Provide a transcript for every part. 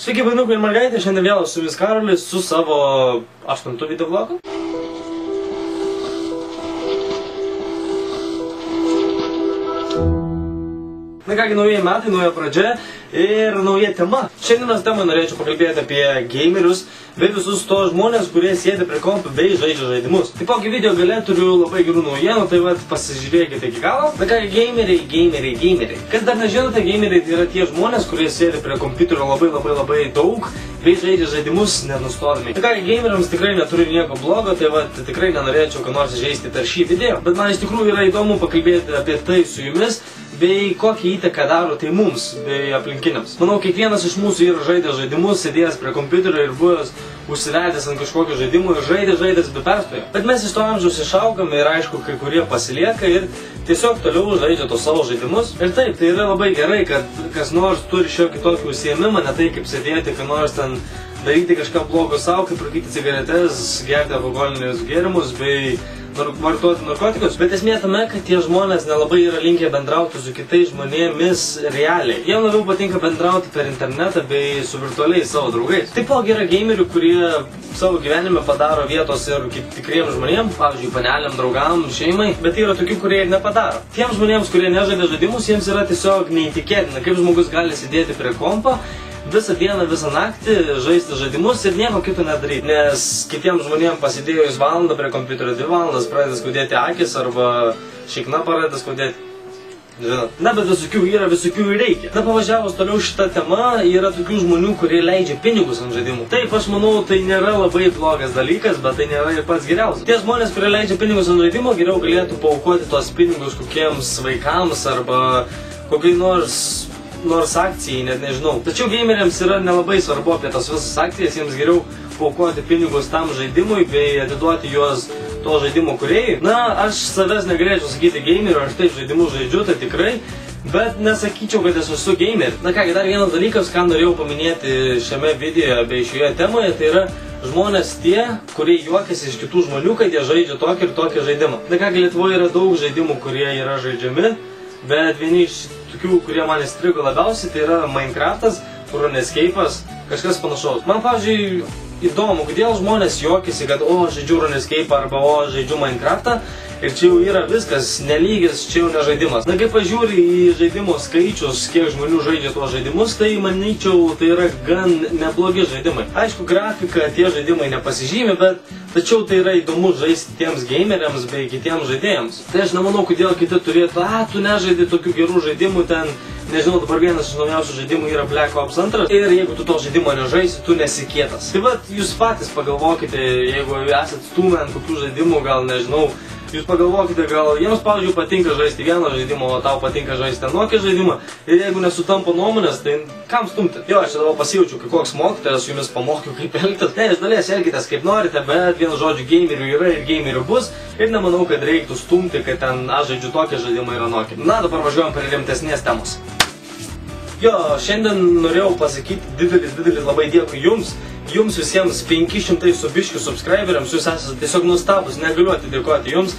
Sveiki, vainukai ir mergaitė, šiandien vėl su jumis Karolis su savo 8 video vlogu. Na kągi, naujieji metai, nauja pradžia ir nauja tema. Šiandienos temą norėčiau pakalbėti apie gamerius bei visus tos žmonės, kurie sėdi prie kompų bei žaidžia žaidimus. Taipogi video gale turiu labai gerų naujienų, tai vat pasižiūrėkite iki galo. Na kągi, gameriai. Kas dar nežinote, gameriai tai yra tie žmonės, kurie sėdi prie kompiuterio labai daug bei žaidžia žaidimus nenustodami. Na kągi, gameriams tikrai neturiu nieko blogo, tai vat tikrai nenorėčiau ką nors žaisti per šį video. Bet man iš tikrųjų yra įdomu pakalbėti apie tai su jumis, bei kokią įtaką daro tai mums, bei aplinkiniams. Manau, kiekvienas iš mūsų yra žaidęs žaidimus, sėdėjęs prie kompiuterio ir buvęs užsivedęs ant kažkokio žaidimo ir žaidęs be perstojo. Bet mes iš to amžiaus išaugame ir aišku, kai kurie pasilieka ir tiesiog toliau žaidžia tos savo žaidimus. Ir taip, tai yra labai gerai, kad kas nors turi šiokį tokį užsiėmimą, ne tai kaip sėdėti, kad nors ten daryti kažką blogo savo, kaip rūkyti cigaretes, gerti alkoholinius gėrimus bei vartoti narkotikus. Bet esmė tame, kad tie žmonės nelabai yra linkę bendrauti su kitais žmonėmis realiai. Jiem labiau patinka bendrauti per internetą bei su virtualiais savo draugais. Taipogi yra gamerių, kurie savo gyvenime padaro vietos ir tikriems žmonėms, pavyzdžiui, paneliam, draugam, šeimai, bet yra tokių, kurie ir nepadaro. Tiems žmonėms, kurie nežaidė žaidimus, jiems yra tiesiog neįtikėtina, kaip žmogus gali sėdėti prie kompo visą dieną, visą naktį, žaisti žaidimus ir nieko kito nedaryti. Nes kitiems žmonėms pasidėjus valandą prie kompiuterio, 2 valandas pradeda skaudėti akis arba šikna pradeda skaudėti. Žinot. Na, bet visokių yra, visokių ir reikia. Na, pavažiavus toliau šitą temą, yra tokių žmonių, kurie leidžia pinigus ant žaidimų. Taip, aš manau, tai nėra labai blogas dalykas, bet tai nėra ir pats geriausias. Tie žmonės, kurie leidžia pinigus ant žaidimo, geriau galėtų paaukoti tos pinigus kokiems vaikams arba kokiai nors akcijai, net nežinau. Tačiau gameriams yra nelabai svarbu apie tas visas akcijas, jiems geriau paaukoti pinigus tam žaidimui bei atiduoti juos to žaidimo kūrėjui. Na, aš savęs negalėčiau sakyti gameriu, aš taip žaidimus žaidžiu, tai tikrai, bet nesakyčiau, kad esu gamer. Na kągi, dar vienas dalykas, ką norėjau paminėti šiame video bei šioje temoje, tai yra žmonės tie, kurie juokiasi iš kitų žmonių, kad jie žaidžia tokį ir tokį žaidimą. Na kągi, Lietuvoje yra daug žaidimų, kurie yra žaidžiami, bet vieni iš tokių, kurie man įstrigo labiausiai, tai yra Minecraftas, RuneScape'as, kažkas panašaus. Man, pavyzdžiui, įdomu, kodėl žmonės juokiasi, kad o, žaidžiu RuneScape'ą arba o, žaidžiu Minecraftą ir čia jau yra viskas nelygis, čia jau ne žaidimas. Na, kai pažiūri į žaidimo skaičius, kiek žmonių žaidžia tuos žaidimus, tai manyčiau, tai yra gan neblogi žaidimai. Aišku, grafika tie žaidimai nepasižymi, bet tačiau tai yra įdomu žaisti tiems gameriams bei kitiems žaidėjams. Tai aš nemanau, kodėl kiti turėtų, tu nežaidži tokių gerų žaidimų ten. Nežinau, dabar vienas iš naujausių žaidimų yra Black Ops 2 ir jeigu tu to žaidimo nežaisi, tu nesi kietas. Tai vat, jūs patys pagalvokite, jeigu esat stūmę ant kokių žaidimų, gal nežinau, jūs pagalvokite, gal jiems, pavyzdžiui, patinka žaisti vieną žaidimą, o tau patinka žaisti anokį žaidimą ir jeigu nesutampa nuomonės, tai kam stumti? Jo, aš dabar pasijaučiu kaip koks mokytojas, jumis pamokiau kaip elgtis. Ne, iš dalies elgitės kaip norite, bet vienu žodžiu gamerių yra ir gamerių bus ir nemanau, kad reiktų stumti, kad ten aš žaidžiu tokį žaidimą ir anokį. Na, dabar važiuojam prie rimtesnės temos. Jo, šiandien norėjau pasakyti didelis labai dėkui jums visiems 500 su biškių subscriberiams, jūs esate tiesiog nuostabus, negaliu atidėkoti jums,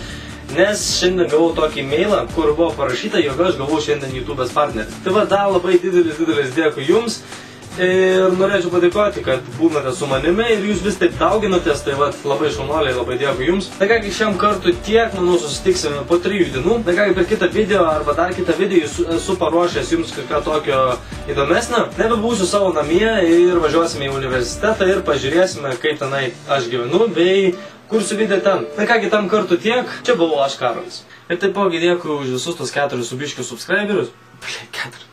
nes šiandien gavau tokį mailą, kur buvo parašyta, jog aš gavau šiandien YouTube'as partnerį. Tai va, dar labai didelis dėkui jums ir norėčiau padėkoti, kad būnate su manimi ir jūs vis taip dauginatės, tai va, labai šaunuoliai, labai dėkui jums. Tai kągi, šiam kartui tiek, manau, susitiksime po 3 dienų. Tai kągi, per kitą video arba dar kitą video esu paruošęs jums kažką tokio įdomesnio. Nebebūsiu savo namie ir važiuosime į universitetą ir pažiūrėsime, kaip tenai aš gyvenu bei kursiu video ten. Tai kągi, tam kartu tiek, čia buvau aš Karolis. Ir taipogi dėkui už visus tos 4 su biškių subscriberius. 4.